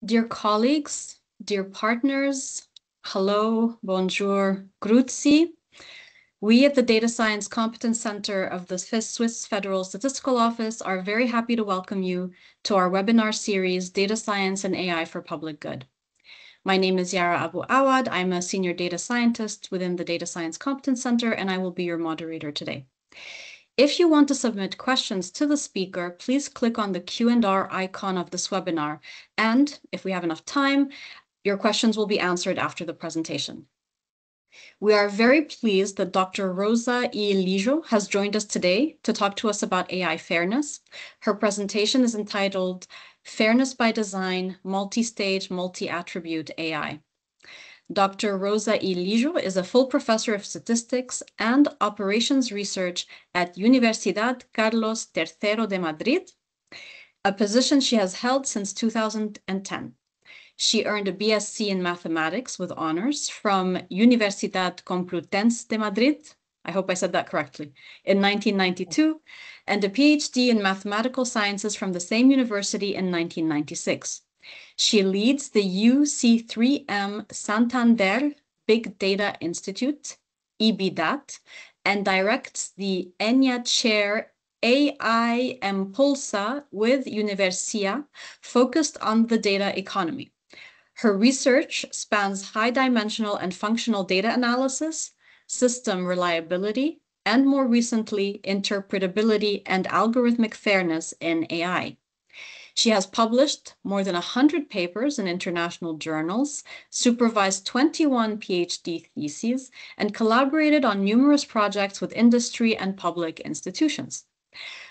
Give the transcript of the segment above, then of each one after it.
Dear colleagues, dear partners, hello, bonjour, grüezi. We at the Data Science Competence Center of the Swiss Federal Statistical Office are very happy to welcome you to our webinar series, Data Science and AI for Public Good. My name is Yara Abu Awad. I'm a senior data scientist within the Data Science Competence Center, and I will be your moderator today. If you want to submit questions to the speaker, please click on the Q&R icon of this webinar. And if we have enough time, your questions will be answered after the presentation. We are very pleased that Dr. Rosa Lillo has joined us today to talk to us about AI fairness. Her presentation is entitled Fairness by Design, Multi-Stage, Multi-Attribute AI. Dr. Rosa Lillo is a full professor of statistics and operations research at Universidad Carlos III de Madrid, a position she has held since 2010. She earned a BSc in mathematics with honors from Universidad Complutense de Madrid, I hope I said that correctly, in 1992, and a PhD in mathematical sciences from the same university in 1996. She leads the UC3M Santander Big Data Institute, EBDAT, and directs the ENIA Chair AI Impulsa with Universidad, focused on the data economy. Her research spans high-dimensional and functional data analysis, system reliability, and more recently, interpretability and algorithmic fairness in AI. She has published more than 100 papers in international journals, supervised 21 PhD theses, and collaborated on numerous projects with industry and public institutions.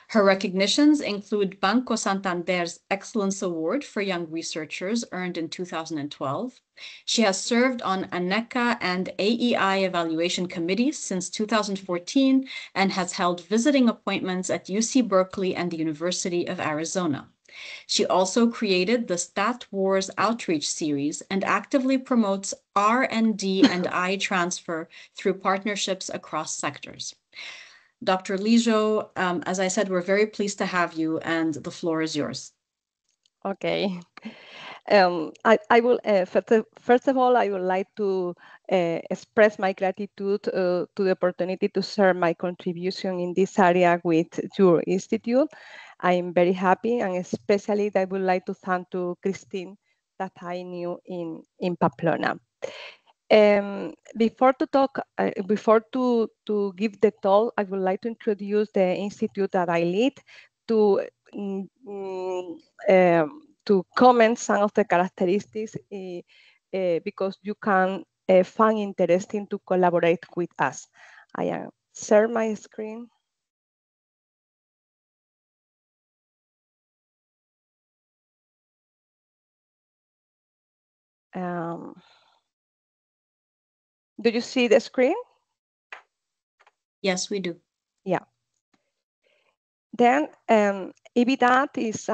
Her recognitions include Banco Santander's Excellence Award for Young Researchers, earned in 2012. She has served on ANECA and AEI evaluation committees since 2014 and has held visiting appointments at UC Berkeley and the University of Arizona. She also created the Stat Wars Outreach series and actively promotes R&D and I transfer through partnerships across sectors. Dr. Lillo, as I said, we're very pleased to have you, and the floor is yours. Okay. I will, first of all, I would like to express my gratitude to the opportunity to share my contribution in this area with your institute. I am very happy, and especially I would like to thank to Christine that I knew in Pamplona. Before to give the talk, I would like to introduce the institute that I lead to comment some of the characteristics because you can find interesting to collaborate with us. I share my screen. Do you see the screen? Yes, we do. Yeah. Then EBDAT is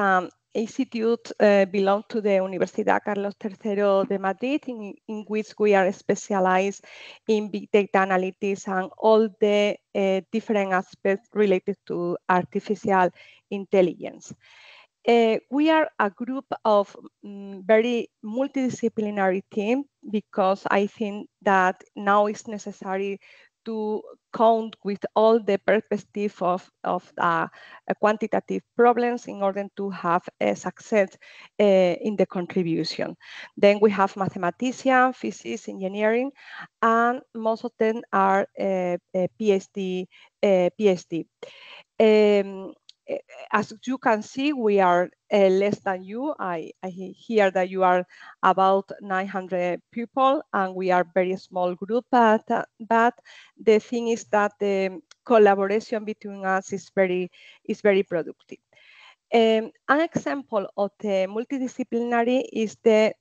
institute belong to the Universidad Carlos III de Madrid, in which we are specialized in big data analytics and all the different aspects related to artificial intelligence. We are a group of very multidisciplinary team because I think that now it's necessary to count with all the perspective of quantitative problems in order to have a success in the contribution. Then we have mathematicians, physics, engineering, and most of them are PhD. As you can see, we are less than you. I hear that you are about 900 people, and we are very small group. But the thing is that the collaboration between us is very productive. An example of the multidisciplinary is the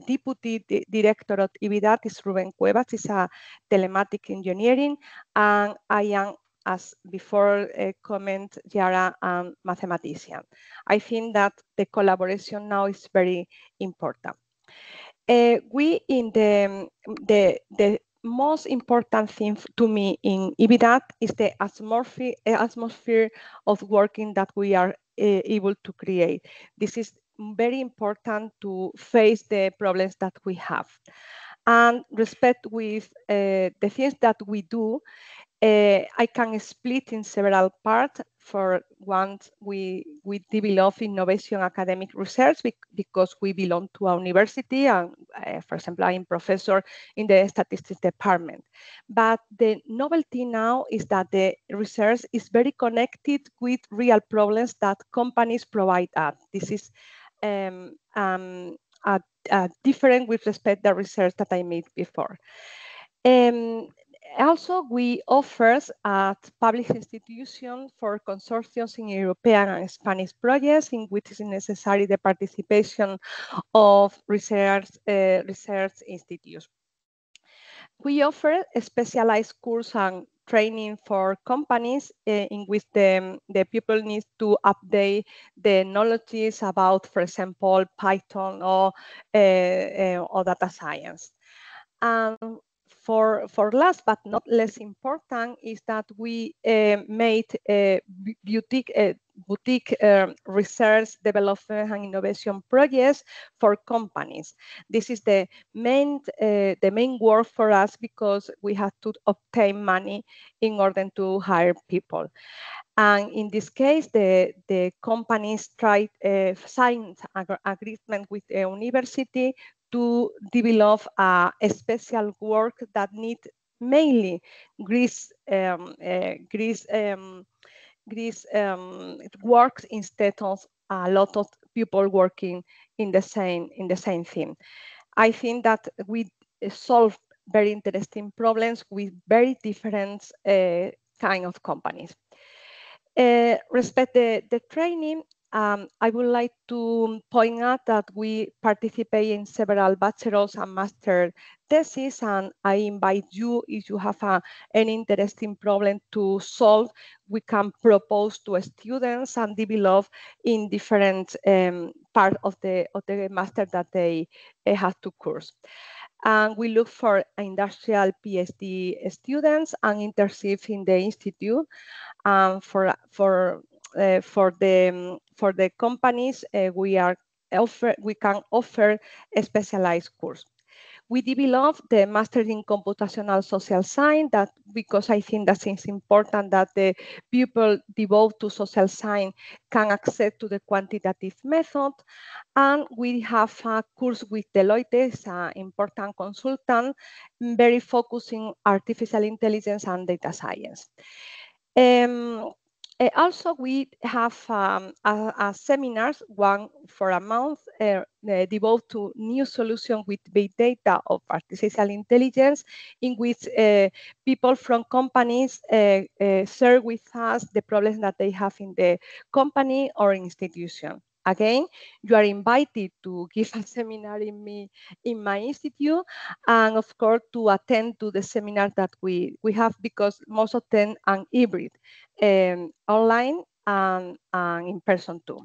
deputy director of EBDAT is Ruben Cuevas. Is a telematic engineering, and I am, as before comment, Yara, mathematician. I think that the collaboration now is very important. We in the most important thing to me in EBDAT is the atmosphere of working that we are able to create. This is very important to face the problems that we have. And respect with the things that we do, I can split in several parts. For one, we develop innovation academic research because we belong to a university, and for example, I'm professor in the statistics department. But the novelty now is that the research is very connected with real problems that companies provide us. This is different with respect to the research that I made before. Also, we offer at public institutions for consortiums in European and Spanish projects in which is necessary the participation of research institutes. We offer a specialized course and training for companies in which the people need to update the knowledge about, for example, Python or data science. And for last but not less important is that we made boutique research, development, and innovation projects for companies. This is the main work for us because we have to obtain money in order to hire people. And in this case, the companies signed an agreement with the university to develop a special work that needs mainly Greece works instead of a lot of people working in the same thing. I think that we solve very interesting problems with very different kind of companies. Respect the training, I would like to point out that we participate in several bachelor's and master theses, and I invite you, if you have an interesting problem to solve, we can propose to students and develop in different part of the master that they have to course. And we look for industrial PhD students and internships in the institute. For the companies, we can offer a specialized course. We developed the Master in Computational Social Science because I think that it's important that the people devoted to social science can access to the quantitative method. And we have a course with Deloitte, it's an important consultant, very focusing artificial intelligence and data science. Also, we have a seminars, one for a month, devoted to new solutions with big data of artificial intelligence, in which people from companies share with us the problems that they have in the company or institution. Again, you are invited to give a seminar in my institute, and of course to attend to the seminars that we have, because most of them are hybrid, online and in person too.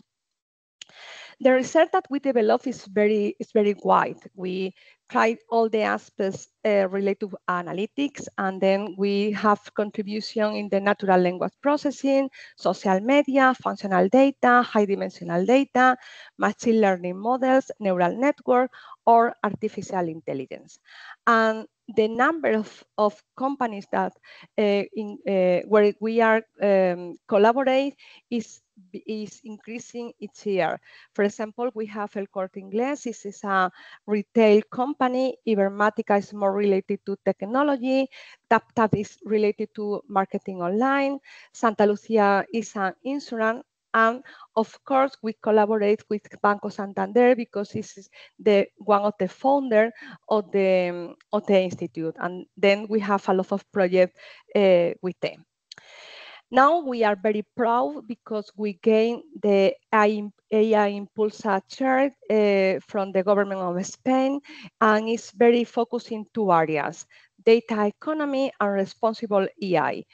The research that we develop is very wide. We tried all the aspects related to analytics, and then we have contribution in the natural language processing, social media, functional data, high dimensional data, machine learning models, neural network, or artificial intelligence. And the number of companies that where we are collaborate is increasing each year. For example, we have El Corte Inglés. This is a retail company. Ibermática is more related to technology. TapTap is related to marketing online. Santa Lucia is an insurance. And of course, we collaborate with Banco Santander because this is one of the founder of the institute. And then we have a lot of projects with them. Now we are very proud because we gained the AI Impulsa chair from the government of Spain, and it's very focused in two areas: data economy and responsible AI.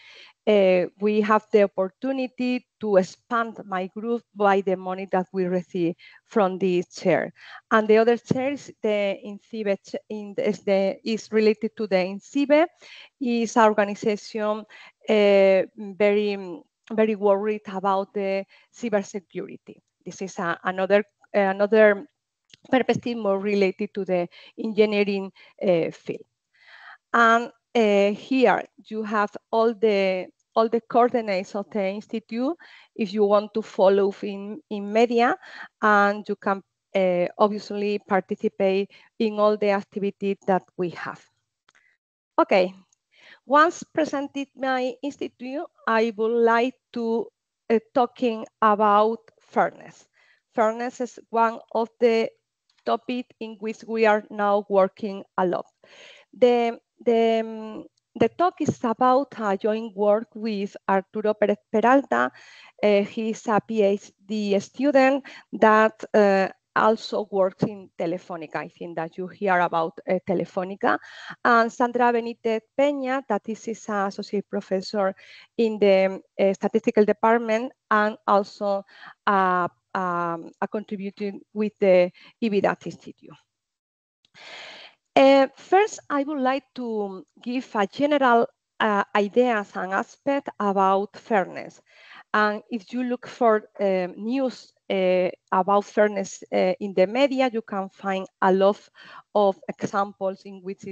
We have the opportunity to expand my group by the money that we receive from this chair. And the other chair is the INCIBE, is related to the INCIBE. Is an organization very worried about the cybersecurity. This is another another perspective more related to the engineering field. And here you have all the coordinates of the institute if you want to follow in media, and you can obviously participate in all the activities that we have. Okay, once presented my institute, I would like to talking about fairness. Fairness is one of the topics in which we are now working a lot. The, the, the talk is about a joint work with Arturo Perez Peralta. He's a PhD student that also works in Telefónica. I think that you hear about Telefónica. And Sandra Benítez Peña, that is an associate professor in the statistical department and also a contributing with the IBIDAT Institute. First, I would like to give a general ideas and aspect about fairness. And if you look for news about fairness in the media, you can find a lot of examples in which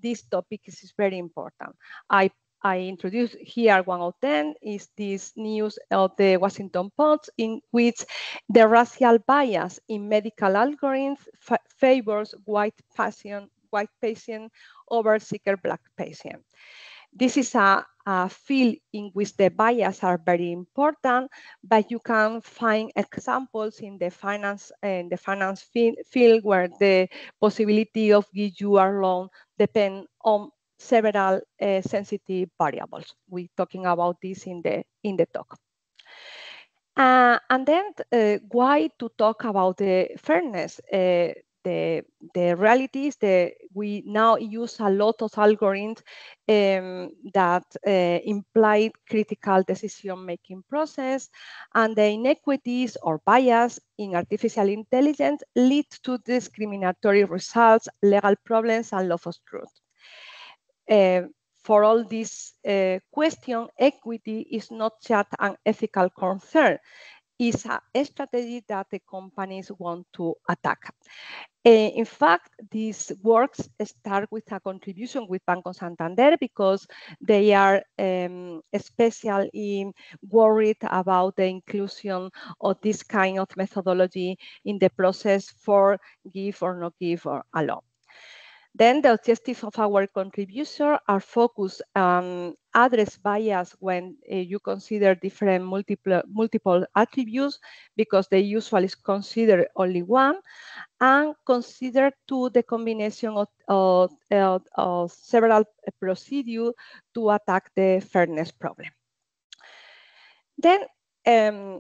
this topic is very important. I introduce here one of them is this news of the Washington Post, in which the racial bias in medical algorithms favors white patient over sicker Black patient. This is a field in which the bias are very important, but you can find examples in the finance field where the possibility of give you a loan depend on several sensitive variables. We're talking about this in the talk. And then why to talk about the fairness? The reality is that we now use a lot of algorithms that imply critical decision-making process, and the inequities or bias in artificial intelligence lead to discriminatory results, legal problems, and loss of truth. For all this question, equity is not just an ethical concern. It's a strategy that the companies want to attack. In fact, these works start with a contribution with Banco Santander because they are especially worried about the inclusion of this kind of methodology in the process for give or not give or allow. Then the objectives of our contribution are focused on address bias when you consider different multiple attributes, because they usually consider only one, and consider to the combination of several procedures to attack the fairness problem. Then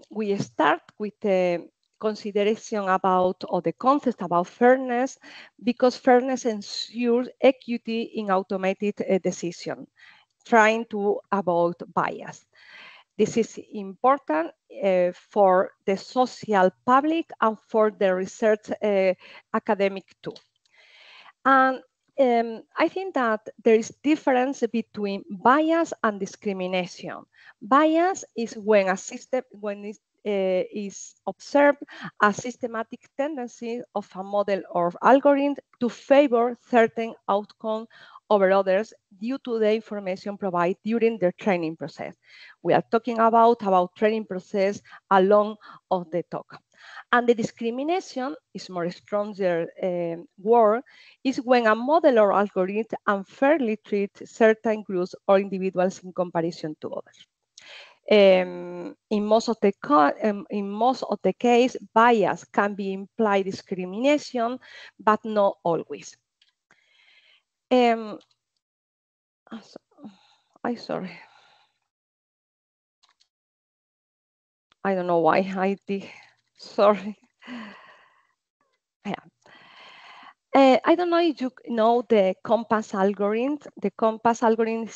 we start with the consideration about, or the concept about fairness, because fairness ensures equity in automated decision, trying to avoid bias. This is important for the social public and for the research academic too. And I think that there is difference between bias and discrimination. Bias is when a system, is observed a systematic tendency of a model or algorithm to favor certain outcome over others due to the information provided during the training process. We are talking about training process along of the talk. And the discrimination is more stronger word, is when a model or algorithm unfairly treats certain groups or individuals in comparison to others. In most of the case, bias can be implied discrimination, but not always. Sorry. I don't know why I did. Sorry. Yeah. I don't know if you know the Compass algorithm. The Compass algorithm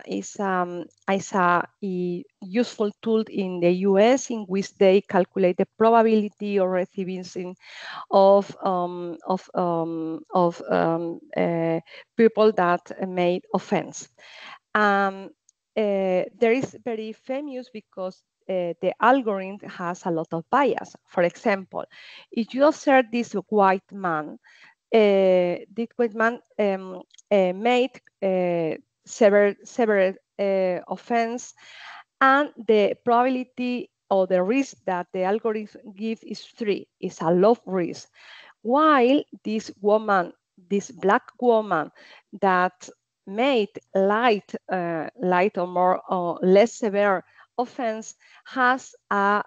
is a useful tool in the US in which they calculate the probability of receiving of people that made offense. There is very famous because the algorithm has a lot of bias. For example, if you observe this white man, made several offense, and the probability or the risk that the algorithm gives is 3, is a low risk. While this woman, this black woman that made light or more or less severe offense has a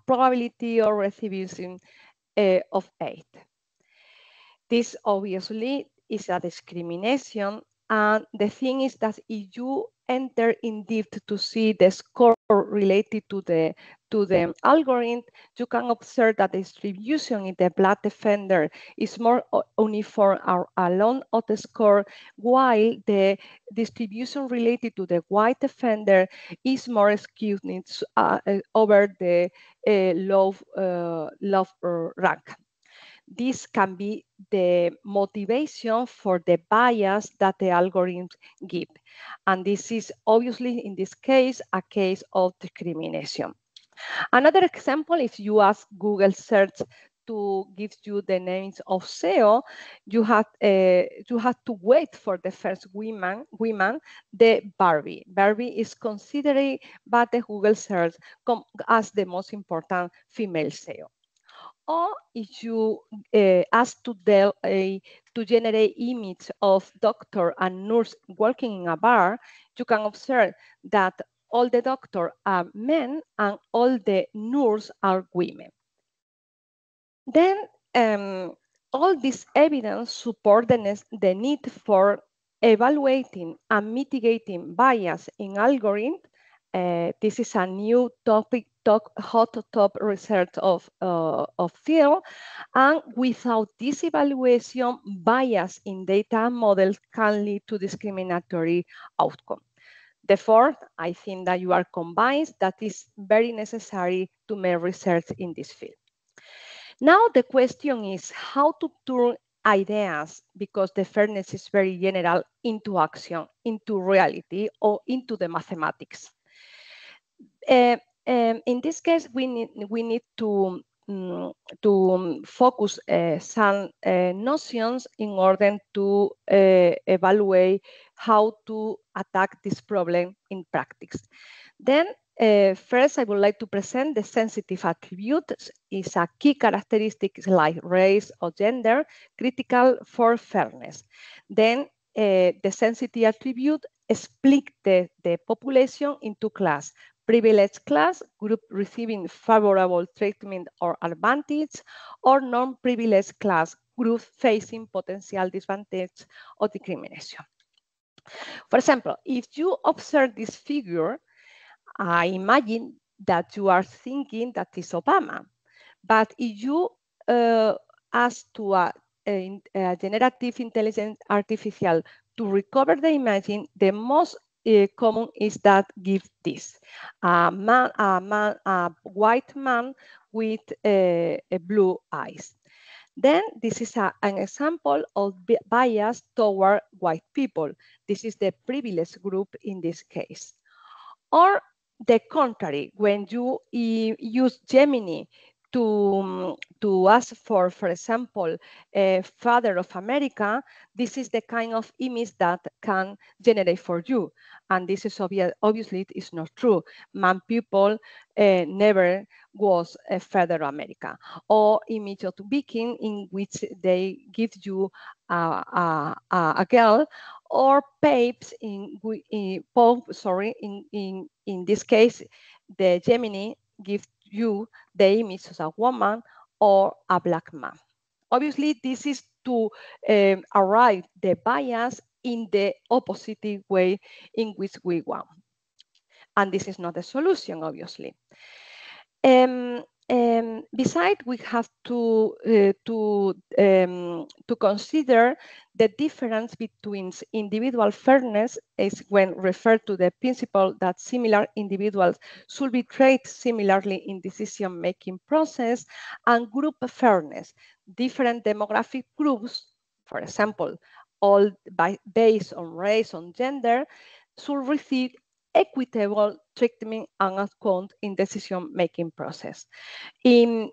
probability of retribution of 8. This obviously is a discrimination, and the thing is that if you enter in depth to see the score related to the algorithm, you can observe that the distribution in the black defender is more uniform along of the score, while the distribution related to the white defender is more skewed over the low rank. This can be the motivation for the bias that the algorithms give. And this is obviously, in this case, a case of discrimination. Another example, if you ask Google search to give you the names of SEO, you have to wait for the first woman, the Barbie. Barbie is considered by the Google search as the most important female SEO. Or if you ask to generate image of doctor and nurse working in a bar, you can observe that all the doctors are men and all the nurses are women. Then all this evidence support the need for evaluating and mitigating bias in algorithms. This is a new topic, hot top research of field, and without this evaluation, bias in data models can lead to discriminatory outcome. Therefore, I think that you are convinced that it's very necessary to make research in this field. Now the question is how to turn ideas, because the fairness is very general, into action, into reality, or into the mathematics. In this case, we need to focus some notions in order to evaluate how to attack this problem in practice. Then, first, I would like to present the sensitive attributes. Is a key characteristic like race or gender, critical for fairness. Then, the sensitive attribute split the population into class. Privileged class, group receiving favorable treatment or advantage, or non-privileged class, group facing potential disadvantage or discrimination. For example, if you observe this figure, I imagine that you are thinking that is Obama. But if you ask to a generative intelligence artificial to recover the image, the most common is that give this. A white man with blue eyes. Then this is an example of bias toward white people. This is the privileged group in this case. Or the contrary, when you use Gemini to ask for example, a father of America, this is the kind of image that can generate for you. And this is obviously it is not true. Man people never was a father of America. Or image of Viking in which they give you a girl, or papes in this case, the Gemini gives you the image of a woman or a black man. Obviously, this is to arrive the bias in the opposite way in which we want. And this is not a solution, obviously. Besides, we have to consider the difference between individual fairness is when referred to the principle that similar individuals should be treated similarly in decision-making process, and group fairness. Different demographic groups, for example, all based on race, on gender, should receive equitable treatment and outcome in decision-making process. In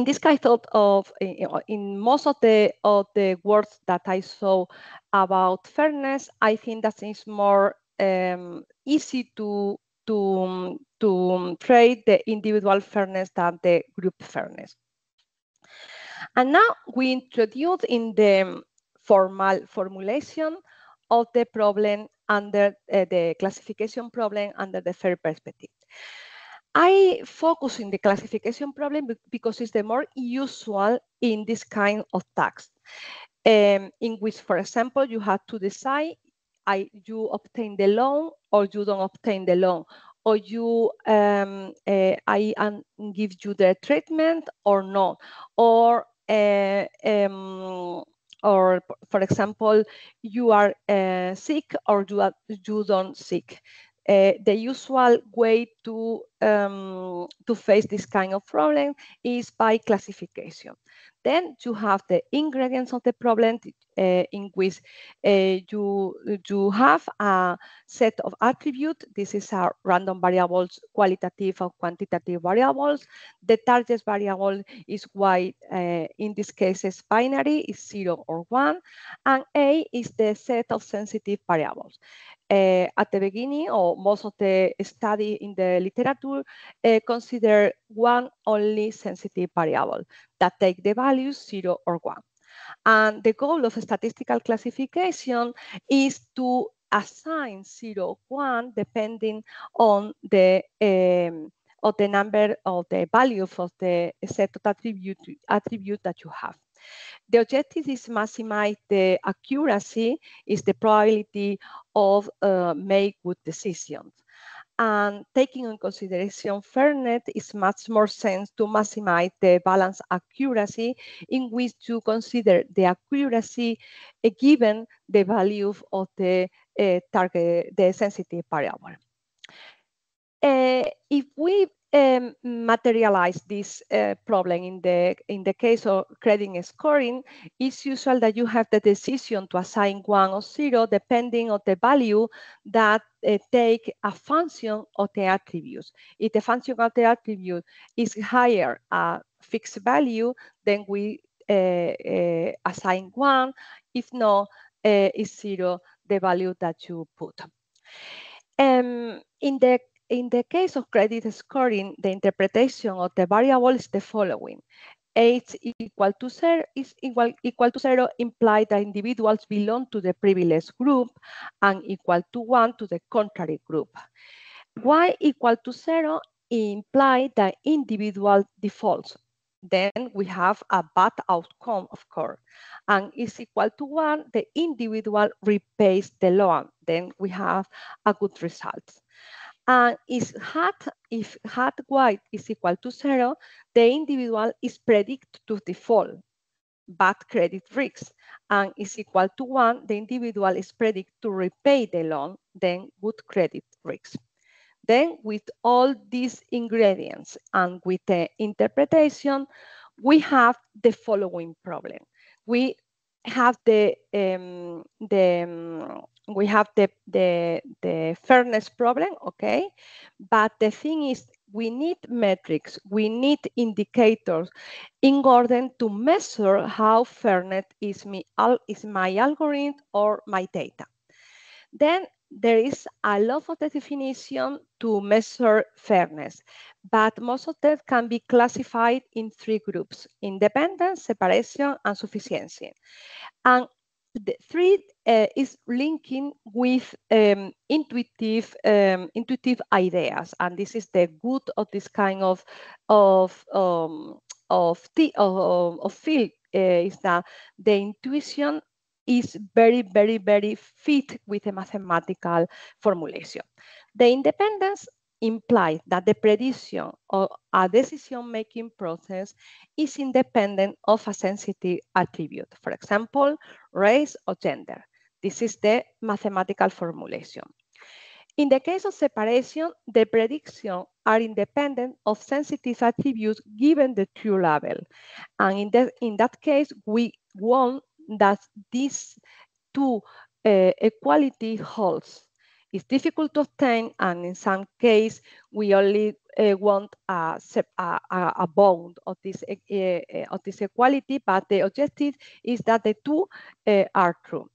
this kind of in most of the words that I saw about fairness, I think that it's more easy to trade the individual fairness than the group fairness. And now we introduce in the formal formulation of the problem under the classification problem under the fair perspective. I focus in the classification problem because it's the more usual in this kind of task, in which, for example, you have to decide you obtain the loan or you don't obtain the loan, or I give you the treatment or not, or for example, you are sick or you don't sick. The usual way to face this kind of problem is by classification. Then you have the ingredients of the problem in which you have a set of attributes. This is a random variables, qualitative or quantitative variables. The target variable is Y, in this case is binary, is 0 or 1, and A is the set of sensitive variables. At the beginning, or most of the study in the literature, consider one only sensitive variable that take the values 0 or 1. And the goal of statistical classification is to assign 0, 1, depending on the number of the values of the set of attribute that you have. The objective is maximize the accuracy, is the probability of make good decisions. And taking in consideration fairness, is much more sense to maximize the balance accuracy, in which you consider the accuracy given the value of the target, the sensitive variable. If we materialize this problem in the case of credit scoring, it's usual that you have the decision to assign 1 or 0 depending on the value that take a function of the attributes. If the function of the attribute is higher, a fixed value, then we assign 1. If not, is 0 the value that you put. In the case of credit scoring, the interpretation of the variable is the following. Age equal to 0 is equal to 0 implies that individuals belong to the privileged group, and equal to 1 to the contrary group. Y equal to 0 implies that individual defaults. Then we have a bad outcome, of course. And is equal to 1, the individual repays the loan. Then we have a good result. And if hat Y is equal to 0, the individual is predicted to default, bad credit risk, and is equal to 1, the individual is predicted to repay the loan, then good credit risk. Then with all these ingredients and with the interpretation, we have the following problem. We have the fairness problem, okay? But the thing is, we need metrics, we need indicators in order to measure how fairness is my algorithm or my data. Then there is a lot of the definition to measure fairness, but most of them can be classified in 3 groups: independence, separation, and sufficiency. And the 3 is linking with intuitive ideas, and this is the good of this kind of field, is that the intuition is very, very, very fit with a mathematical formulation. The independence implies that the prediction of a decision-making process is independent of a sensitive attribute, for example, race or gender. This is the mathematical formulation. In the case of separation, the predictions are independent of sensitive attributes given the true label. And in that case, we want that these 2 equality holds. is difficult to obtain, and in some case, we only want a bound of this equality, but the objective is that the two are true.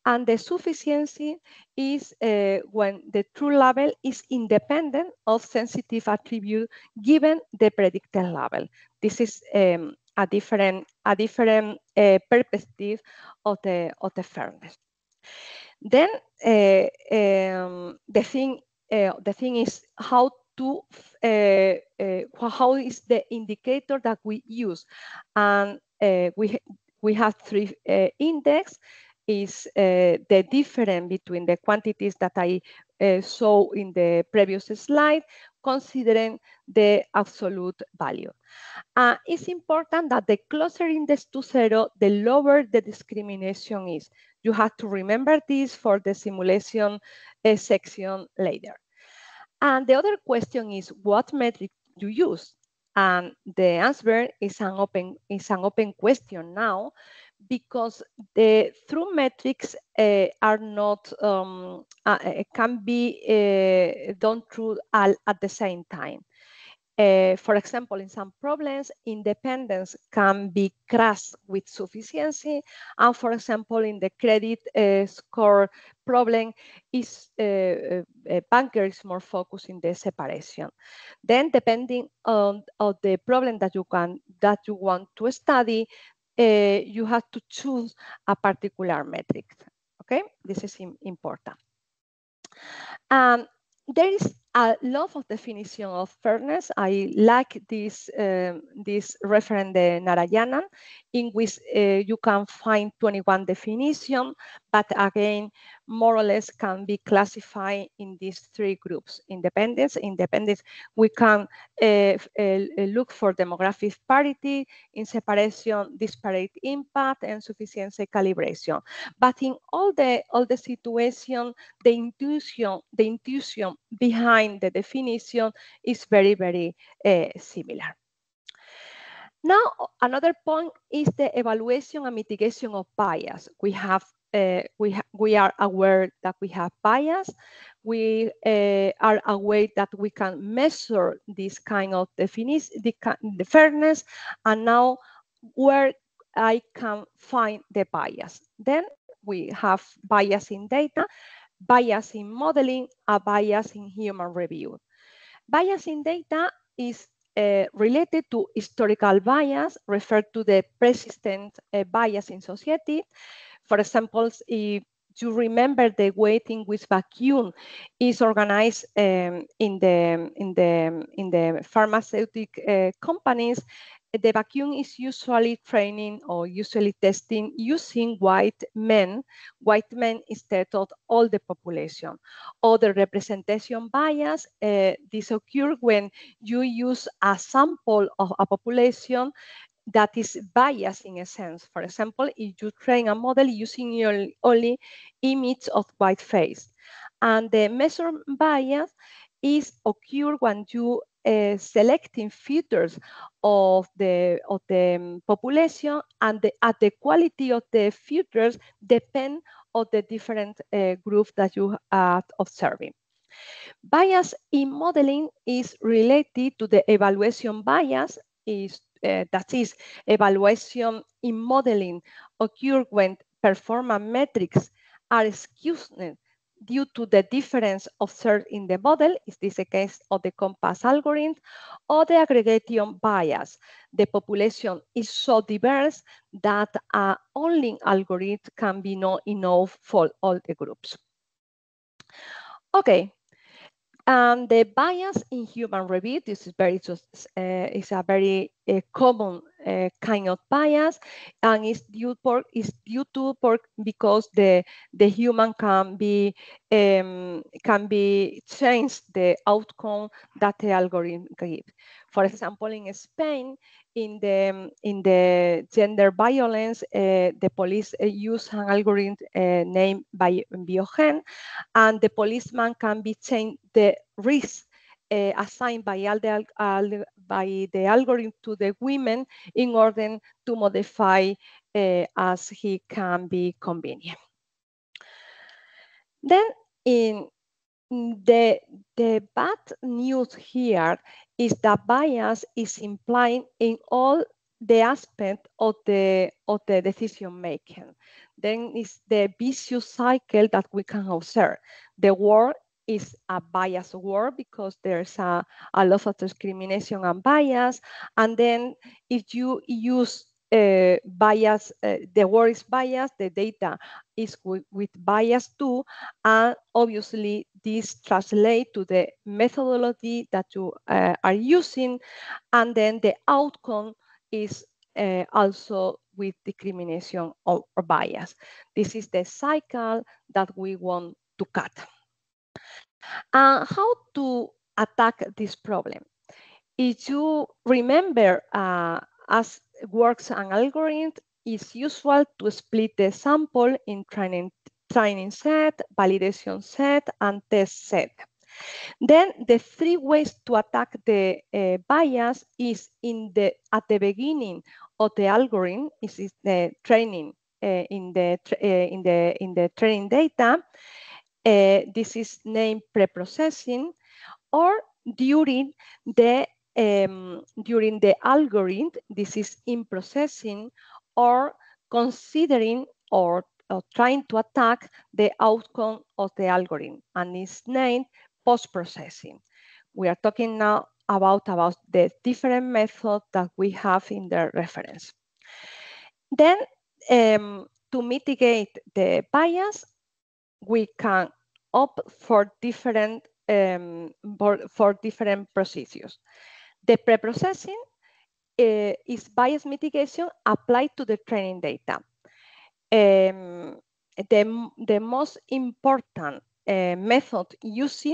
And the sufficiency is when the true label is independent of sensitive attribute given the predicted label. This is a different perspective of the fairness. Then the thing is how is the indicator that we use, and we have three index. Is the difference between the quantities that I saw in the previous slide, considering the absolute value. It's important that the closer index to 0, the lower the discrimination is. You have to remember this for the simulation section later. And the other question is, what metric you use? And the answer is an open question now, because the true metrics are not can be done true at the same time. For example, in some problems, independence can be crossed with sufficiency. And for example, in the credit score problem, banker is more focused in the separation. Then, depending on the problem that you want to study, you have to choose a particular metric. Okay, this is important. There is a lot of definition of fairness. I like this reference, the Narayanan, in which you can find 21 definitions, but again, more or less can be classified in these three groups. Independence, we can look for demographic parity, in separation, disparate impact, and sufficiency calibration. But in all the situation, the intuition behind the definition is very, very similar. Now, another point is the evaluation and mitigation of bias. We are aware that we have bias. We are aware that we can measure this kind of definition, the fairness, and now where I can find the bias. Then we have bias in data, bias in modeling, a bias in human review. Bias in data is related to historical bias, referred to the persistent bias in society. For example, if you remember the way in which vacuum is organized in the pharmaceutical companies, the vacuum is usually training or usually testing using white men instead of all the population. Or the representation bias, this occurs when you use a sample of a population that is biased in a sense. For example, if you train a model using only image of white face. And the measurement bias is occur when you selecting features of the population, and the quality of the features depend on the different groups that you are observing. Bias in modeling is related to the evaluation bias, that is, evaluation in modeling occur when performance metrics are skewed due to the difference observed in the model. Is this a case of the Compass algorithm, or the aggregation bias? The population is so diverse that only algorithm can be not enough for all the groups. Okay. And the bias in human review, this is a very common kind of bias, and is due to because the human can be change the outcome that the algorithm gives. For example, in Spain, in the gender violence, the police use an algorithm named Biogen, and the policeman can be changed the risk assigned by the algorithm to the women in order to modify as he can be convenient. Then The bad news here is that bias is implied in all the aspect of the decision making. Then is the vicious cycle that we can observe. The world is a biased world because there's a lot of discrimination and bias. And then if you use bias, the world is biased, the data is with bias too, and obviously this translates to the methodology that you are using, and then the outcome is also with discrimination or bias. This is the cycle that we want to cut. How to attack this problem? If you remember, as works an algorithm, it's usual to split the sample in training set, validation set, and test set. Then the three ways to attack the bias is at the beginning of the algorithm, is the training in the training data. This is named preprocessing, or during the algorithm, this is in processing, or considering or trying to attack the outcome of the algorithm, and is named post-processing. We are talking now about the different methods that we have in the reference. Then, to mitigate the bias, we can opt for different procedures. The preprocessing is bias mitigation applied to the training data. The most important method used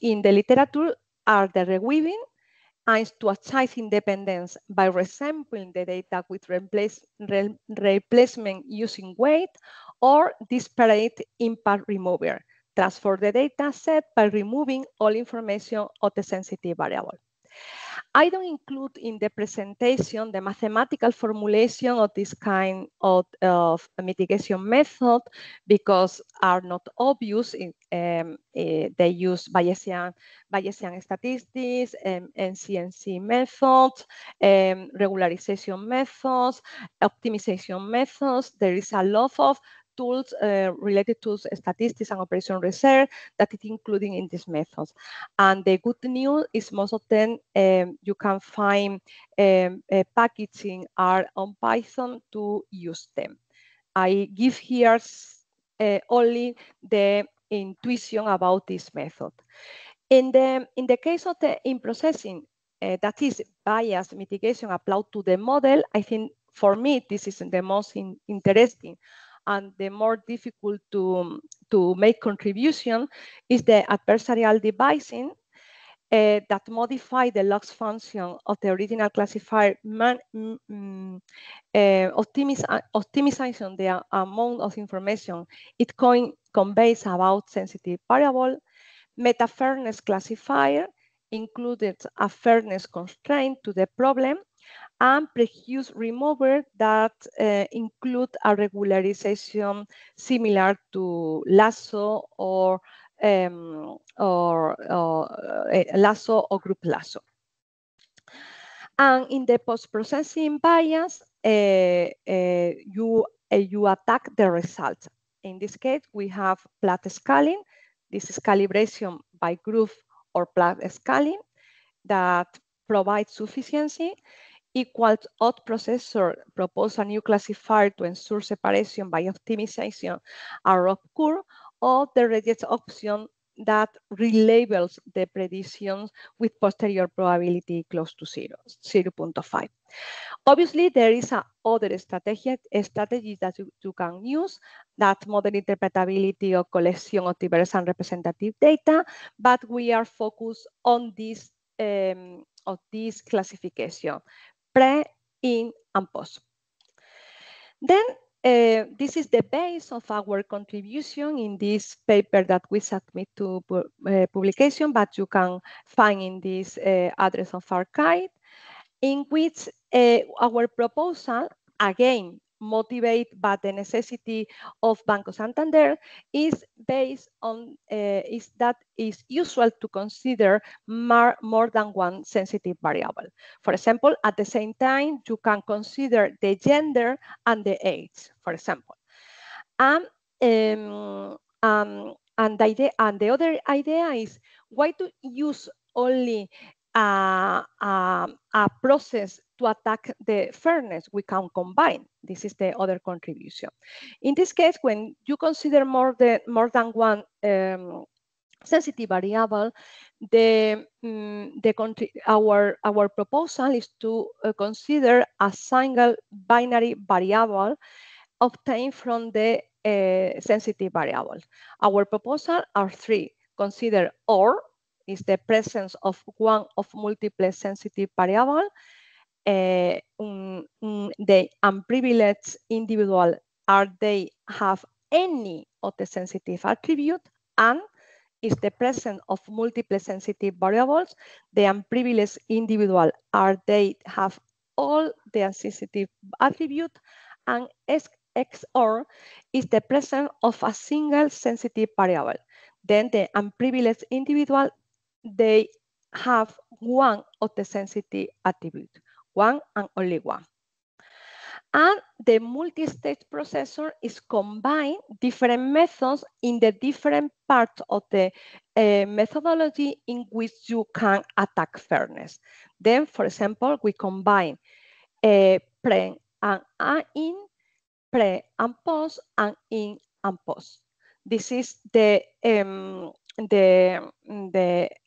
in the literature are the reweaving, and to achieve independence by resampling the data with replacement using weight, or disparate impact remover. Transform the data set by removing all information of the sensitive variable. I don't include in the presentation the mathematical formulation of this kind of mitigation method because are not obvious. They use Bayesian statistics, NCNC methods, regularization methods, optimization methods. There is a lot of tools related to statistics and operation research that is included in these methods. And the good news is most of them you can find packaging are on Python to use them. I give here only the intuition about this method. In the case of the in-processing, that is bias mitigation applied to the model, I think for me this is the most interesting and the more difficult to make contribution is the adversarial devising that modify the loss function of the original classifier, optimization the amount of information it conveys about sensitive variable. Meta-fairness classifier included a fairness constraint to the problem, and prejudice remover that include a regularization similar to lasso or lasso or group lasso. And in the post-processing bias, you attack the result. In this case, we have plot scaling. This is calibration by group or plot scaling that provides sufficiency. Equals odd processor propose a new classifier to ensure separation by optimization are occur, or the reject option that relabels the predictions with posterior probability close to 0.5. Obviously, there is other strategy that you can use, that model interpretability or collection of diverse and representative data, but we are focused on this classification, pre, in, and post. Then this is the base of our contribution in this paper that we submit to publication, but you can find in this address of archive, in which our proposal, again, motivated by the necessity of Banco Santander is based on is that it's usual to consider more than one sensitive variable. For example, at the same time, you can consider the gender and the age, for example. And the other idea is why to use only a process to attack the fairness. We can combine. This is the other contribution. In this case, when you consider more than one sensitive variable, our proposal is to consider a single binary variable obtained from the sensitive variable. Our proposal are three. Consider OR is the presence of one of multiple sensitive variable. The unprivileged individual are they have any of the sensitive attribute, and is the presence of multiple sensitive variables. The unprivileged individual are they have all the sensitive attribute, and XOR is the presence of a single sensitive variable. Then the unprivileged individual, they have one of the sensitive attribute, one and only one. And the multi-stage processor is combine different methods in the different parts of the methodology in which you can attack fairness. Then, for example, we combine pre and in, pre and post, and in and post. This is the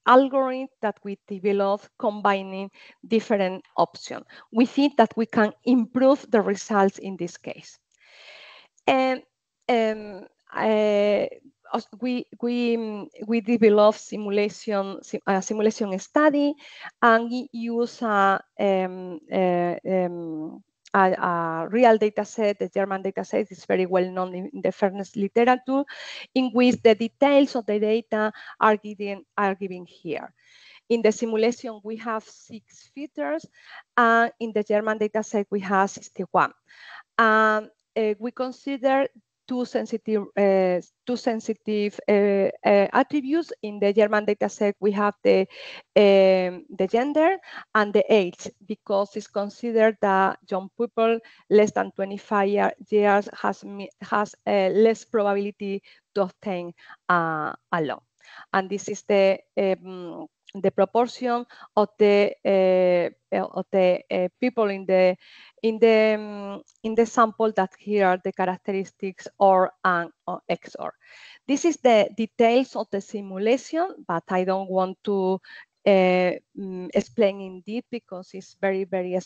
algorithm that we developed combining different options. We think that we can improve the results in this case. And we developed simulation study, and we use a real data set. The German data set is very well known in the fairness literature, in which the details of the data are given here. In the simulation, we have 6 features, and in the German data set, we have 61. We consider two sensitive attributes. In the German data set, we have the gender and the age, because it's considered that young people less than 25 years has less probability to obtain a loan. And this is the proportion of the people in the sample that here are the characteristics OR and XOR. This is the details of the simulation, but I don't want to explain in deep because it's very, very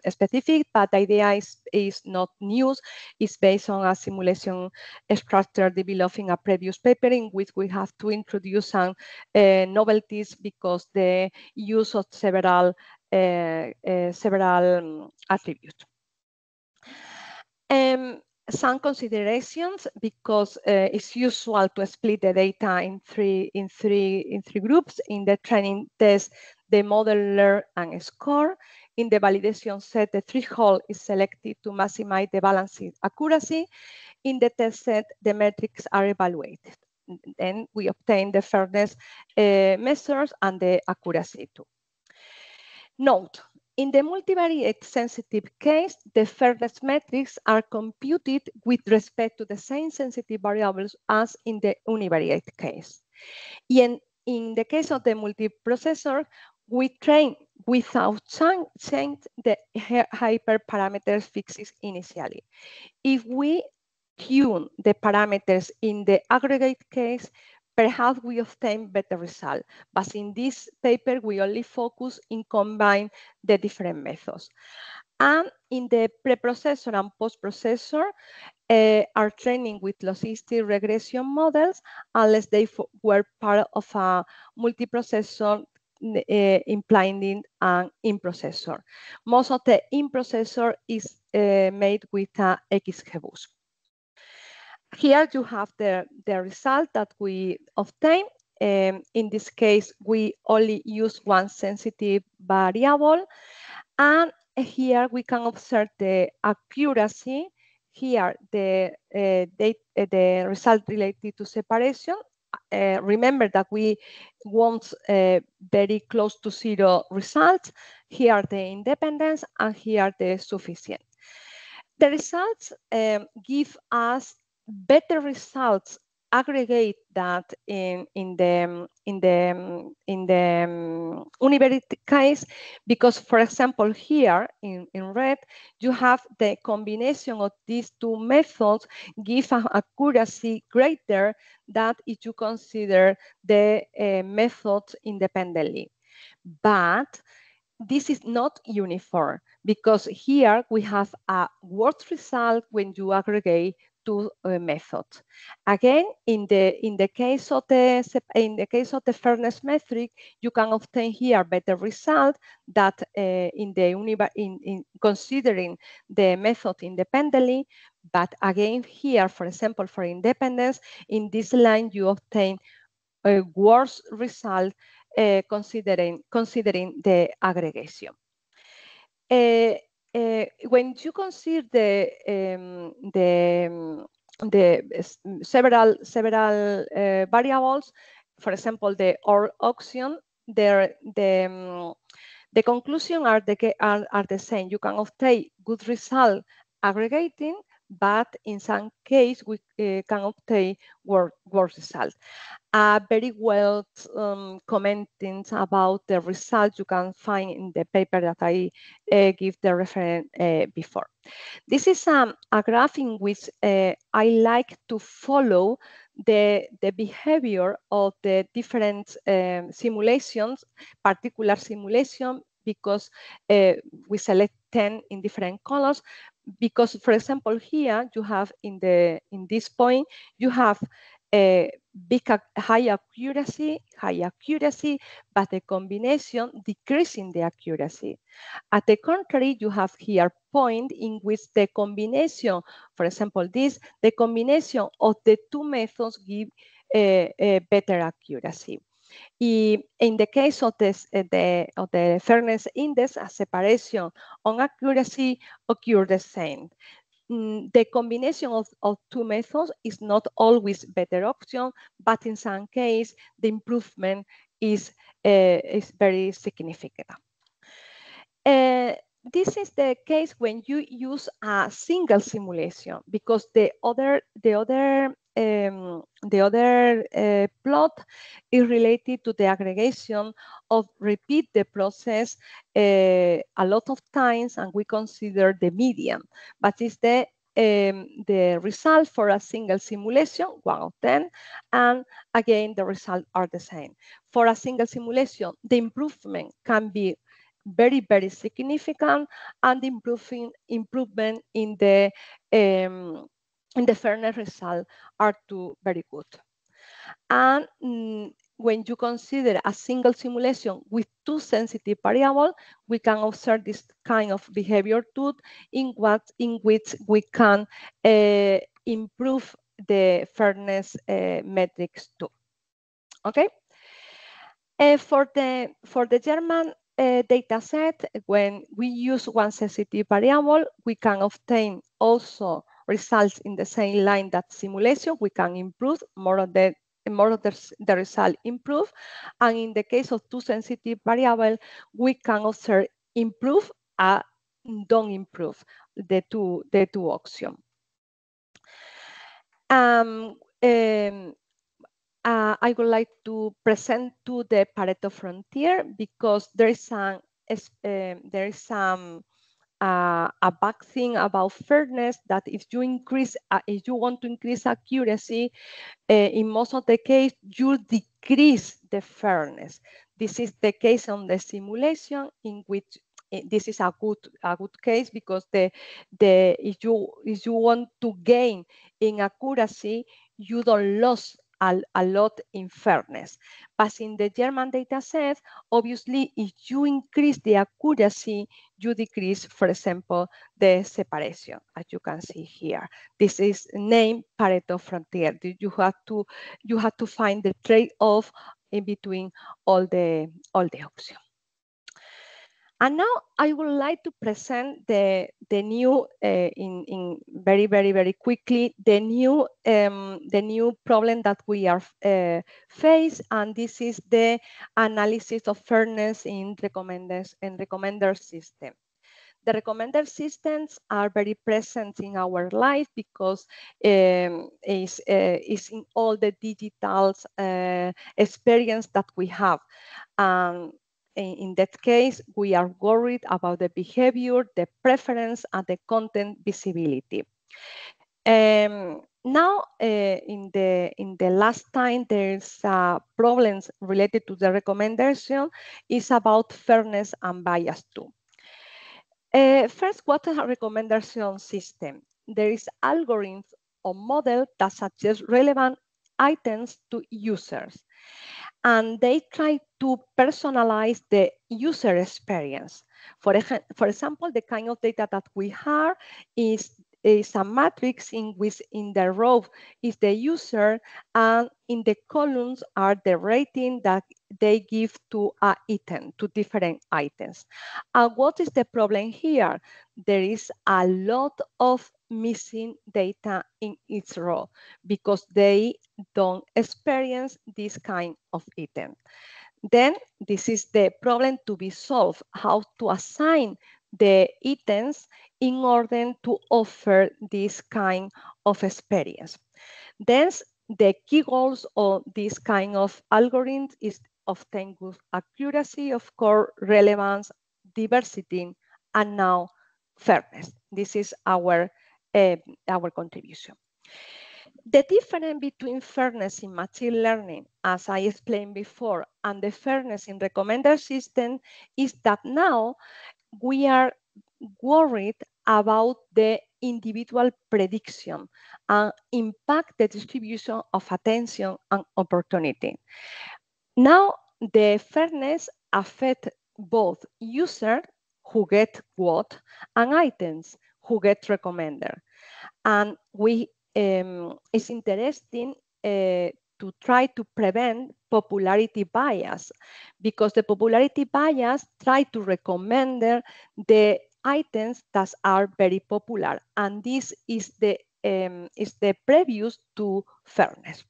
specific, but the idea is not news. It's based on a simulation structure developed in a previous paper, in which we have to introduce some novelties because the use of several attributes. Some considerations, because it's usual to split the data in three groups. In the training test, the modeler and score. In the validation set, the threshold is selected to maximize the balanced accuracy. In the test set, the metrics are evaluated. Then we obtain the fairness measures and the accuracy too. Note, in the multivariate sensitive case, the fairness metrics are computed with respect to the same sensitive variables as in the univariate case. In the case of the multiprocessor, we train without change the hyperparameters fixed initially. If we tune the parameters in the aggregate case, perhaps we obtain better result. But in this paper, we only focus in combine the different methods. And in the preprocessor and postprocessor, are training with logistic regression models, unless they were part of a multiprocessor implying an in-processor. Most of the in-processor is made with a XGBoost. Here you have the result that we obtain. In this case, we only use one sensitive variable. And here we can observe the accuracy here the result related to separation. Remember that we want very close to zero results. Here the independence, and here the sufficient. The results give us better results aggregate that in the university case, because, for example, here in red, you have the combination of these two methods give an accuracy greater than if you consider the methods independently. But this is not uniform, because here we have a worse result when you aggregate two methods. Again, in the case of the fairness metric, you can obtain here better result that in considering the method independently. But again, here, for example, for independence, in this line you obtain a worse result considering the aggregation. When you consider the several variables, for example, the OR auction, the conclusion are the same. You can obtain good result aggregating, but in some case we can obtain worse result. Very well commenting about the results you can find in the paper that I give the reference before. This is a graph in which I like to follow the behavior of the different simulations, particular simulation, because we select 10 in different colors. Because, for example, here you have in this point, you have a high accuracy, but the combination decreasing the accuracy. At the contrary, you have here point in which the combination, for example, the combination of the two methods give a better accuracy. In the case of the fairness index, a separation on accuracy occur the same. The combination of two methods is not always better option, but in some case, the improvement is very significant. This is the case when you use a single simulation, because the other plot is related to the aggregation of repeat the process a lot of times, and we consider the median. But it's the result for a single simulation, 1 of 10, and again the results are the same. For a single simulation, the improvement can be very, very significant, and improvement in the fairness result are too very good. And when you consider a single simulation with two sensitive variables, we can observe this kind of behavior too, in which we can improve the fairness metrics too. Okay. For the German data set, when we use one sensitive variable, we can obtain also results in the same line that simulation. We can improve more of the result improve. And in the case of two sensitive variables, we can observe improve and don't improve the two options. I would like to present to the Pareto frontier, because there is a bad thing about fairness, that if you want to increase accuracy, in most of the case you decrease the fairness. This is the case on the simulation, in which this is a good case, because if you want to gain in accuracy, you don't lose a lot in fairness. But in the German data set, obviously, if you increase the accuracy, you decrease, for example, the separation, as you can see here. This is named Pareto frontier. You have to find the trade-off in between all the options. And now I would like to present the new, in very quickly, the new problem that we are face, and this is the analysis of fairness in recommender system. The recommender systems are very present in our life because is in all the digital experience that we have. In that case, we are worried about the behavior, the preference, and the content visibility. Now, in the last time, there's problems related to the recommendation is about fairness and bias too. First, what is a recommendation system? There is algorithms or model that suggest relevant items to users, and they try to personalize the user experience. For example, the kind of data that we have is a matrix in which in the row is the user, and in the columns are the rating that they give to a item, to different items. And what is the problem here? There is a lot of missing data in each row because they don't experience this kind of item. Then this is the problem to be solved, how to assign the items in order to offer this kind of experience. Then the key goals of this kind of algorithm is obtain good accuracy, of course, relevance, diversity, and now fairness. This is our contribution. The difference between fairness in machine learning, as I explained before, and the fairness in recommender system is that now we are worried about the individual prediction and impact the distribution of attention and opportunity. Now, the fairness affects both users who get what and items who get recommended. And it's interesting to try to prevent popularity bias, because the popularity bias try to recommend the items that are very popular, and this is the previous to fairness.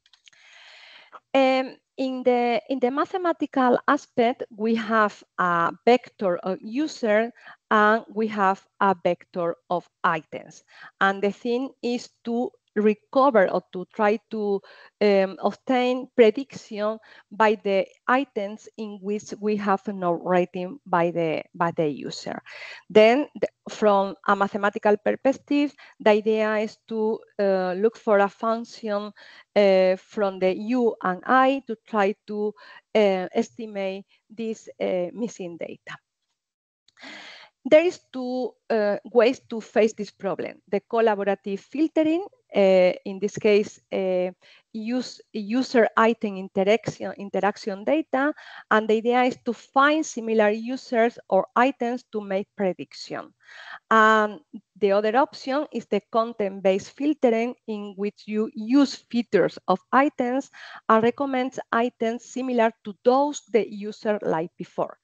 In the mathematical aspect, we have a vector of user and we have a vector of items. And the thing is to recover or to try to obtain prediction by the items in which we have no rating by the user. Then from a mathematical perspective, the idea is to look for a function from the U and I to try to estimate this missing data. There is two ways to face this problem. The collaborative filtering, in this case, user item interaction data, and the idea is to find similar users or items to make prediction. And the other option is the content-based filtering, in which you use features of items and recommend items similar to those the user liked before.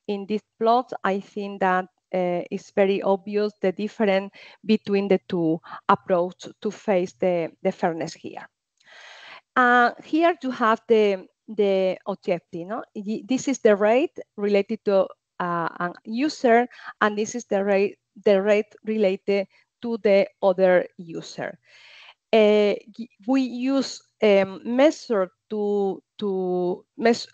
In this plot, I think that it's very obvious the difference between the two approaches to face the fairness here. Here you have the objective. No? This is the rate related to a user, and this is the rate related to the other user. We use metric to measure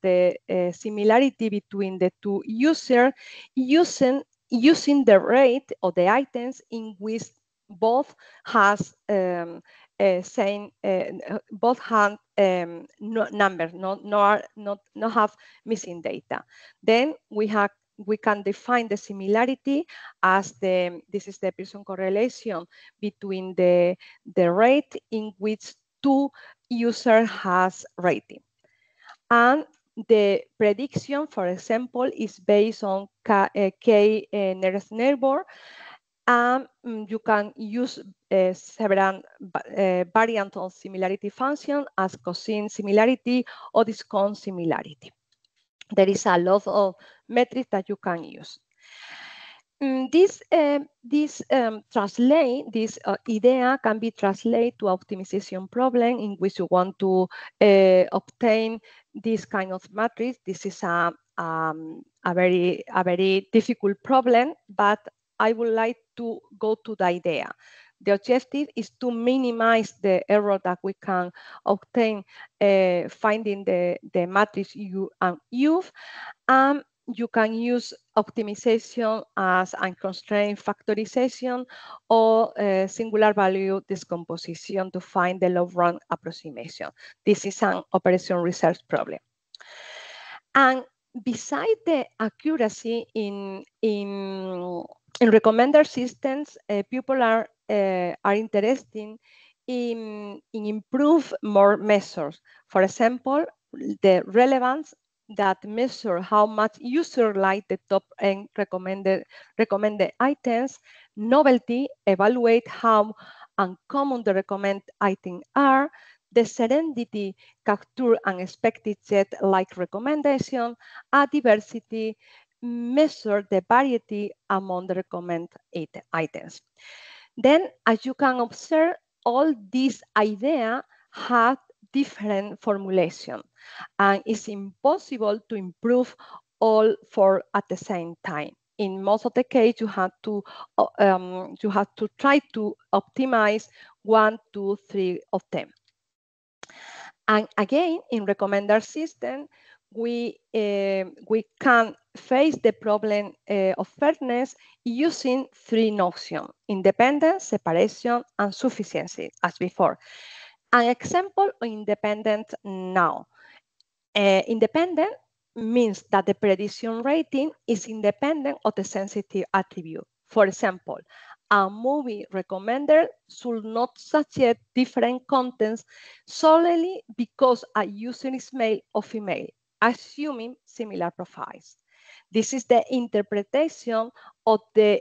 the similarity between the two users using the rate of the items in which both has same both have numbers, not have missing data. Then we can define the similarity as this is the Pearson correlation between the rate in which two users has rating. And the prediction, for example, is based on K nearest neighbor. You can use several variants of similarity function as cosine similarity or discount similarity. There is a lot of metrics that you can use. This idea can be translated to optimization problem in which you want to obtain this kind of matrix. This is a very difficult problem, but I would like to go to the idea. The objective is to minimize the error that we can obtain finding the matrix U and U. You can use optimization as unconstrained factorization or singular value decomposition to find the log-rank approximation. This is an operation research problem. And besides the accuracy in recommender systems, people are interested in improve more measures. For example, the relevance that measure how much user like the top end recommended items, novelty, evaluate how uncommon the recommended items are, the serendipity, capture unexpected jet like recommendation, a diversity, measure the variety among the recommended items. Then, as you can observe, all these ideas have different formulation, and it's impossible to improve all four at the same time. In most of the case, you have to try to optimize 1, 2, 3 of them. And again, in recommender system, we can face the problem of fairness using three notions: independence, separation, and sufficiency, as before. An example of independent now. Independent means that the prediction rating is independent of the sensitive attribute. For example, a movie recommender should not suggest different contents solely because a user is male or female, assuming similar profiles. This is the interpretation of the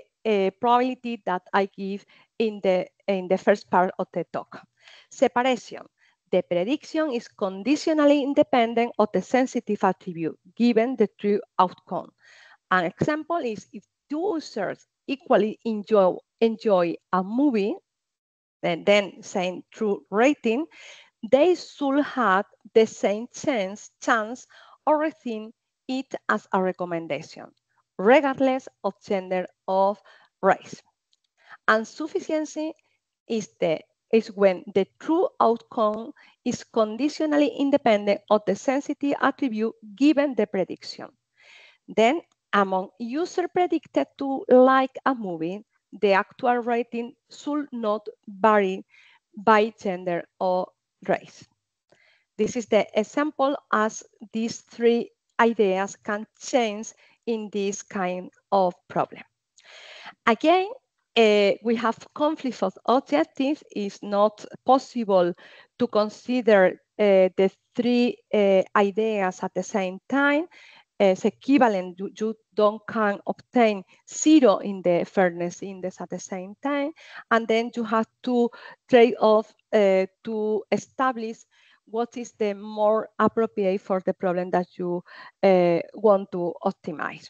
probability that I give in the first part of the talk. Separation. The prediction is conditionally independent of the sensitive attribute given the true outcome. An example is if two users equally enjoy a movie, and then same true rating, they should have the same chance of receiving it as a recommendation, regardless of gender or race. And sufficiency is when the true outcome is conditionally independent of the sensitive attribute given the prediction. Then, among users predicted to like a movie, the actual rating should not vary by gender or race. This is the example as these three ideas can change in this kind of problem. Again, we have conflict of objectives. It's not possible to consider the three ideas at the same time. It's equivalent, you don't can obtain 0 in the fairness index at the same time. And then you have to trade off to establish what is the more appropriate for the problem that you want to optimize.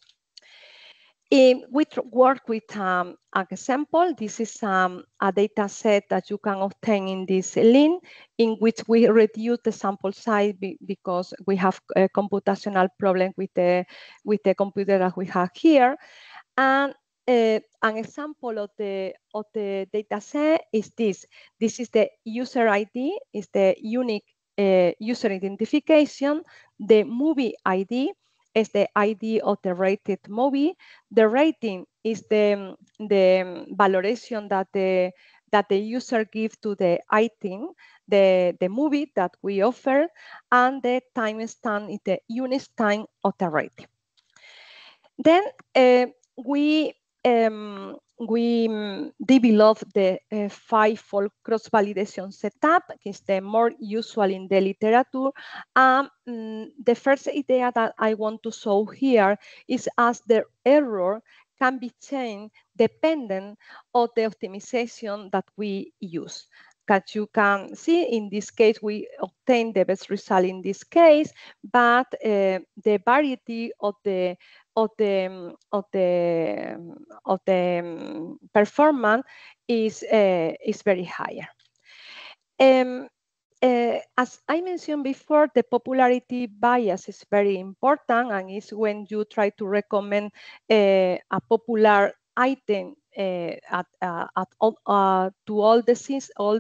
We work with an example. This is a data set that you can obtain in this link, in which we reduce the sample size because we have a computational problem with the computer that we have here. And an example of the data set is this. This is the user ID, is the unique user identification. The movie ID is the ID of the rated movie. The rating is the valoration that the user gives to the item, the movie that we offer, and the timestamp is the unit time of the rating. Then we developed the 5-fold cross-validation setup. It's the more usual in the literature. The first idea that I want to show here is as the error can be changed dependent on the optimization that we use. As you can see, in this case, we obtain the best result in this case, but the variety of the performance is very higher. As I mentioned before, the popularity bias is very important, and is when you try to recommend a popular item to all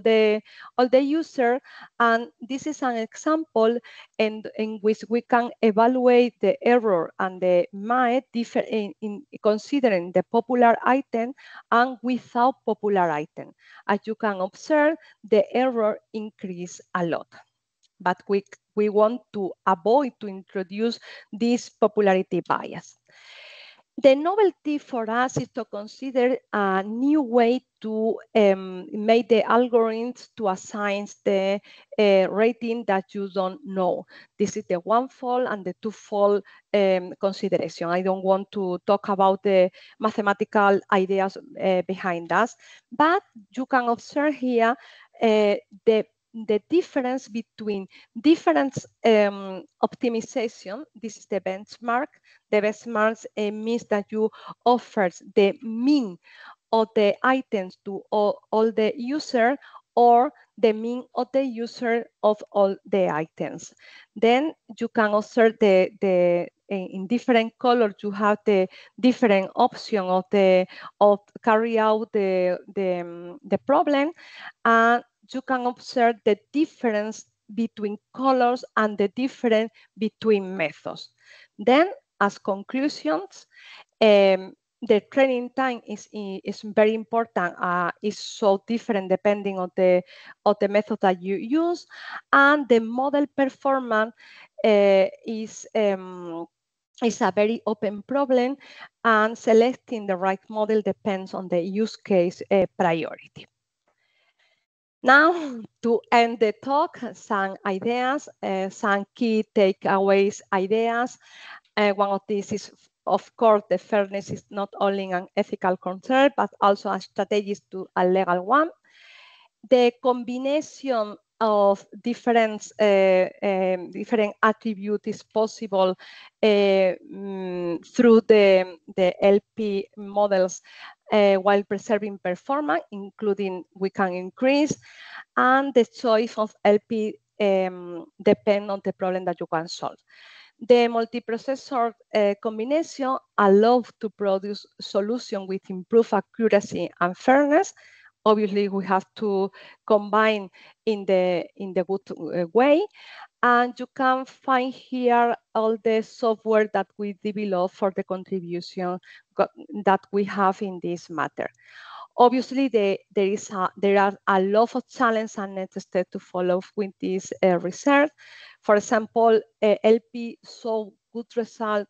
the user, and this is an example in which we can evaluate the error and the MAE in considering the popular item and without popular item. As you can observe, the error increase a lot. But we want to avoid to introduce this popularity bias. The novelty for us is to consider a new way to make the algorithms to assign the rating that you don't know. This is the one-fold and the two-fold consideration. I don't want to talk about the mathematical ideas behind us, but you can observe here the difference between different optimization. This is the benchmark. The benchmark means that you offer the mean of the items to all the user, or the mean of the user of all the items. Then you can observe in different colors, you have the different option of carry out the problem, and you can observe the difference between colors and the difference between methods. Then, as conclusions, the training time is very important. It's so different depending on the method that you use, and the model performance is a very open problem, and selecting the right model depends on the use case priority. Now, to end the talk, some ideas, some key takeaways ideas. One of these is, of course, the fairness is not only an ethical concern, but also a strategic to a legal one. The combination of different attributes is possible through the LP models while preserving performance, including we can increase, and the choice of LP depend on the problem that you can solve. The multiprocessor combination allows to produce solution with improved accuracy and fairness. Obviously, we have to combine in the good way. And you can find here all the software that we develop for the contribution that we have in this matter. Obviously, there are a lot of challenges and next steps to follow with this research. For example, LP saw good results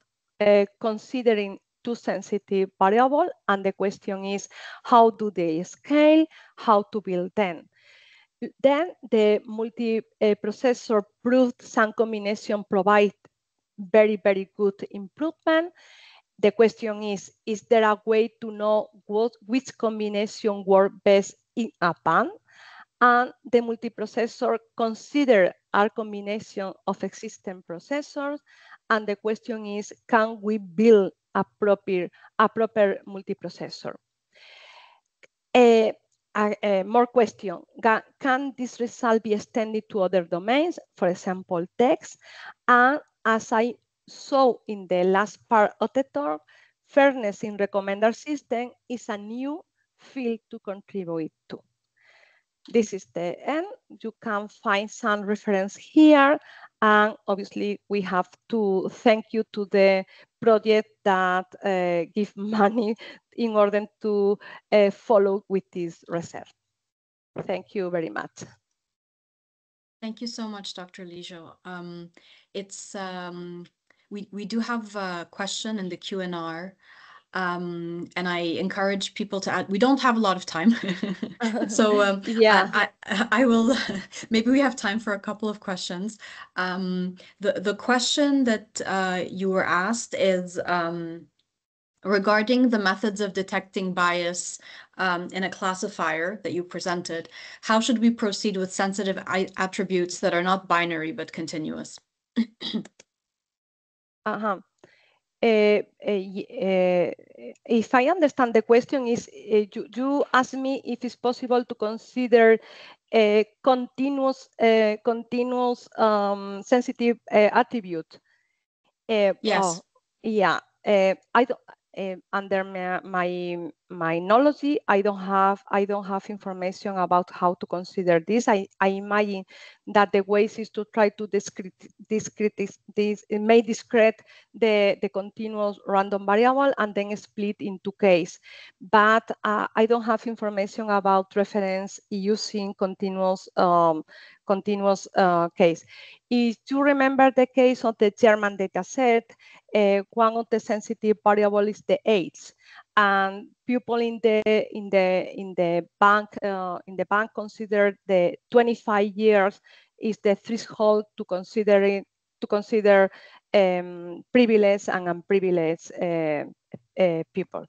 considering two sensitive variables, and the question is, how do they scale? How to build them? Then the multiprocessor proved some combination provide very, very good improvement. The question is there a way to know which combination work best in a band? And the multiprocessor consider a combination of existing processors. And the question is, can we build a proper multiprocessor? More question, can this result be extended to other domains, for example, text? And as I saw in the last part of the talk, fairness in recommender system is a new field to contribute to. This is the end. You can find some reference here. And obviously, we have to thank you to the project that give money in order to follow with this research. Thank you very much. Thank you so much, Dr. Lillo. We do have a question in the Q&R. And I encourage people to add. We don't have a lot of time, so yeah, I will. Maybe we have time for a couple of questions. The question that you were asked is, regarding the methods of detecting bias in a classifier that you presented, how should we proceed with sensitive attributes that are not binary but continuous? If I understand the question is, you asked me if it's possible to consider continuous sensitive attribute. Yes. Oh, yeah. I don't. Under my knowledge, I don't have information about how to consider this. I imagine that the ways is to try to make discrete the continuous random variable and then split into case. But I don't have information about reference using continuous case. If you remember the case of the German data set, one of the sensitive variable is the age, and people in the bank consider the 25 years is the threshold to consider privileged and unprivileged people.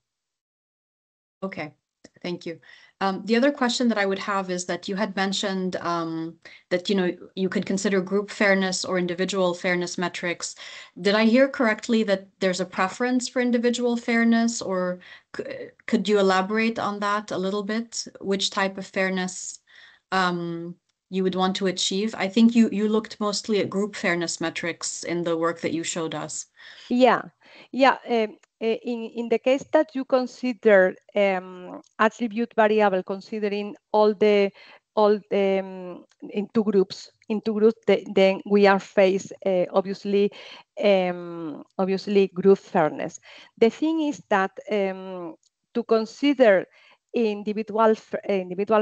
Okay, thank you. The other question that I would have is that you had mentioned that you could consider group fairness or individual fairness metrics. Did I hear correctly that there's a preference for individual fairness, or could you elaborate on that a little bit? Which type of fairness you would want to achieve? I think you looked mostly at group fairness metrics in the work that you showed us. Yeah. In the case that you consider attribute variable, considering all the into groups, then we are faced obviously group fairness. The thing is that to consider individual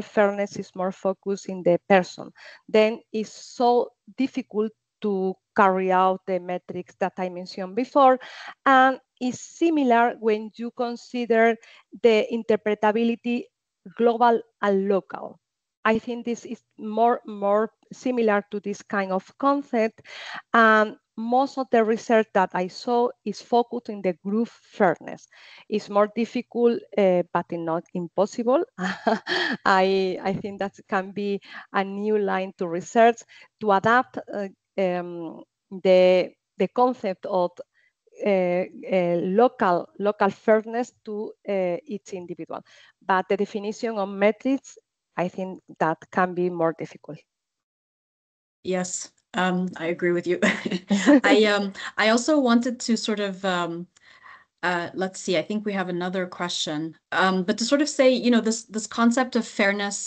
fairness is more focused in the person. Then it's so difficult to carry out the metrics that I mentioned before, and is similar when you consider the interpretability global and local. I think this is more similar to this kind of concept. Most of the research that I saw is focused in the group fairness. It's more difficult, but not impossible. I think that can be a new line to research to adapt the concept of local fairness to each individual. But the definition of metrics, I think that can be more difficult. Yes, I agree with you. I also wanted to sort of let's see, I think we have another question. But to sort of say, this concept of fairness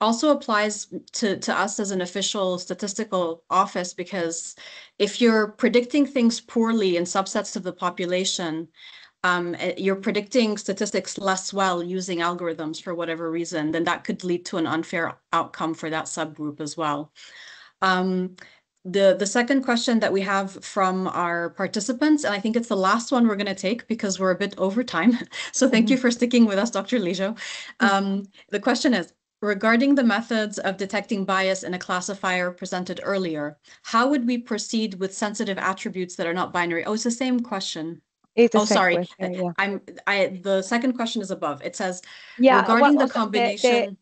also applies to us as an official statistical office, because if you're predicting things poorly in subsets of the population, you're predicting statistics less well using algorithms for whatever reason, then that could lead to an unfair outcome for that subgroup as well. The second question that we have from our participants, and I think it's the last one we're going to take because we're a bit over time. So thank you for sticking with us, Dr. Lillo. The question is, regarding the methods of detecting bias in a classifier presented earlier, how would we proceed with sensitive attributes that are not binary? Oh, it's the same question. Sorry. Question, yeah. The second question is above. It says, yeah, regarding well, the combination.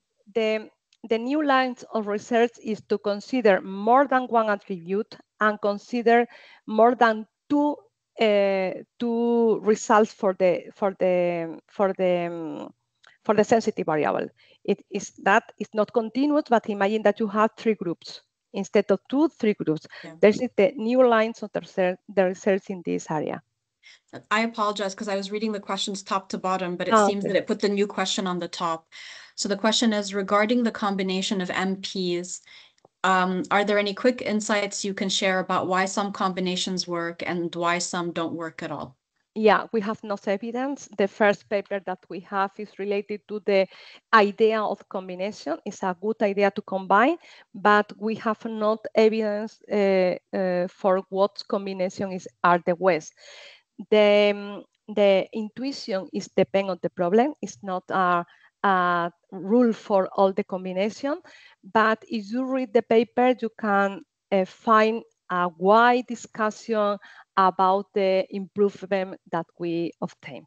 The new lines of research is to consider more than one attribute and consider more than two results for the sensitive variable. It's not continuous, but imagine that you have three groups instead of three groups. Yeah. There's the new lines of the research in this area. I apologize because I was reading the questions top to bottom, but it seems that it put the new question on the top. So the question is, regarding the combination of MPs, are there any quick insights you can share about why some combinations work and why some don't work at all? Yeah, we have no evidence. The first paper that we have is related to the idea of combination. It's a good idea to combine, but we have not evidence for what combination are the best. The intuition is depend on the problem. It's not a rule for all the combination, but if you read the paper, you can find a wide discussion about the improvement that we obtain.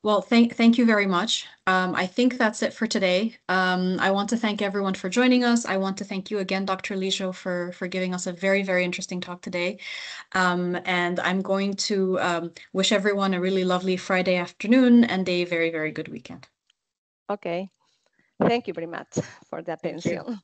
Well, thank you very much. I think that's it for today. I want to thank everyone for joining us. I want to thank you again, Dr. Lillo, for giving us a very, very interesting talk today. And I'm going to wish everyone a really lovely Friday afternoon and a very, very good weekend. Okay. Thank you very much for the attention.